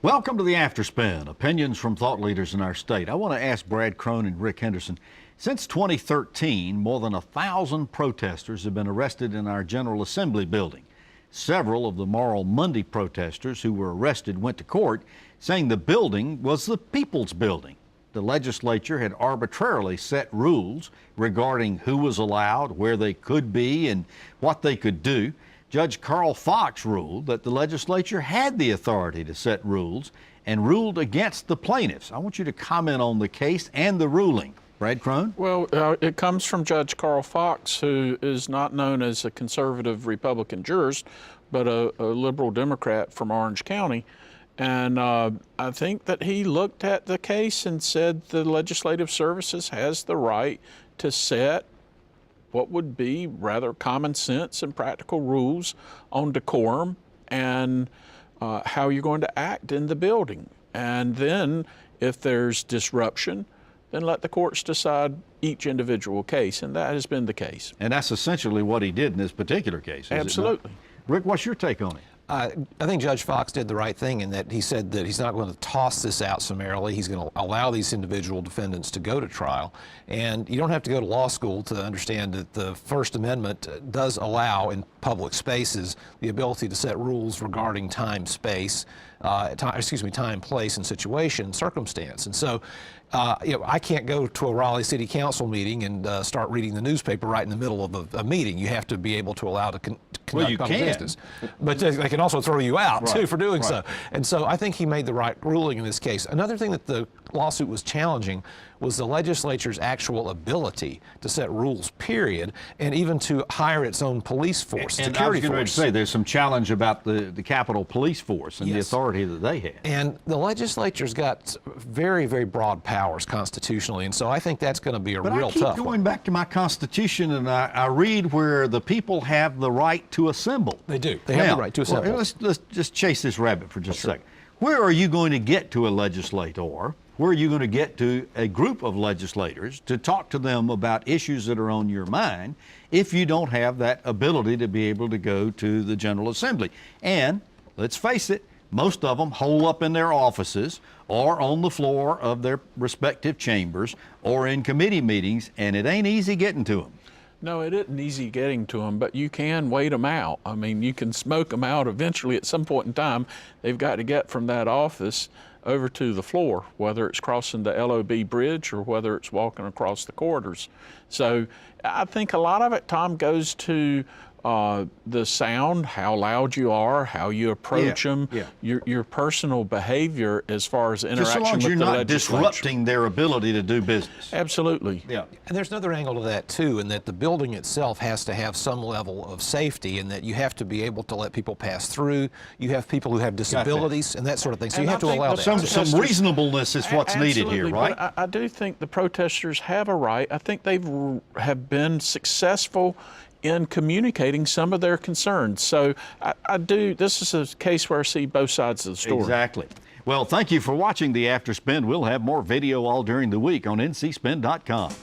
Welcome to the Afterspin, opinions from thought leaders in our state. I want to ask Brad Crone and Rick Henderson, since 2013, more than 1,000 protesters have been arrested in our General Assembly building. Several of the Moral Monday protesters who were arrested went to court saying the building was the people's building. The legislature had arbitrarily set rules regarding who was allowed, where they could be, and what they could do. Judge Carl Fox ruled that the legislature had the authority to set rules and ruled against the plaintiffs. I want you to comment on the case and the ruling. Brad Crone? Well, it comes from Judge Carl Fox, who is not known as a conservative Republican jurist, but a liberal Democrat from Orange County. And I think that he looked at the case and said the Legislative Services has the right to set what would be rather common sense and practical rules on decorum and how you're going to act in the building. And then if there's disruption, then let the courts decide each individual case, and that has been the case. And that's essentially what he did in this particular case, is Absolutely. it not? Rick, what's your take on it? I think Judge Fox did the right thing in that he said that he's not going to toss this out summarily. He's going to allow these individual defendants to go to trial. And you don't have to go to law school to understand that the First Amendment does allow in public spaces the ability to set rules regarding time, space, time, place, and situation, circumstance. And so, I can't go to a Raleigh City Council meeting and start reading the newspaper right in the middle of a meeting. You have to be able to allow to conduct public business. But they can also throw you out, too, for doing so. And so I think he made the right ruling in this case. Another thing that the lawsuit was challenging was the legislature's actual ability to set rules, period, and even to hire its own police force, and security I was getting ready to say, there's some challenge about the Capitol Police Force and the authority that they have. And the legislature's got very, very broad powers constitutionally, and so I think that's going to be a real tough one. I keep going back to my Constitution, and I read where the people have the right to assemble. They do. They have the right to assemble. Well, let's just chase this rabbit for just a second. Where are you going to get to a legislator? Where are you going to get to a group of legislators to talk to them about issues that are on your mind if you don't have that ability to be able to go to the General Assembly? And let's face it, most of them hole up in their offices or on the floor of their respective chambers or in committee meetings, and it ain't easy getting to them. No, it isn't easy getting to them, but you can wait them out. I mean, you can smoke them out eventually at some point in time. They've got to get from that office over to the floor, whether it's crossing the LOB bridge or whether it's walking across the corridors. So I think a lot of it, Tom, goes to the sound, how loud you are, how you approach them, your personal behavior as far as interaction with the legislature. Just so long as you're not disrupting their ability to do business. Absolutely. Yeah. And there's another angle to that, too, in that the building itself has to have some level of safety, and that you have to be able to let people pass through. You have people who have disabilities and that sort of thing, so you have to allow that. Some reasonableness is what's needed here, right? But I do think the protesters have a right. I think have been successful in communicating some of their concerns. So this is a case where I see both sides of the story. Exactly. Well, thank you for watching the Afterspin. We'll have more video all during the week on ncspin.com.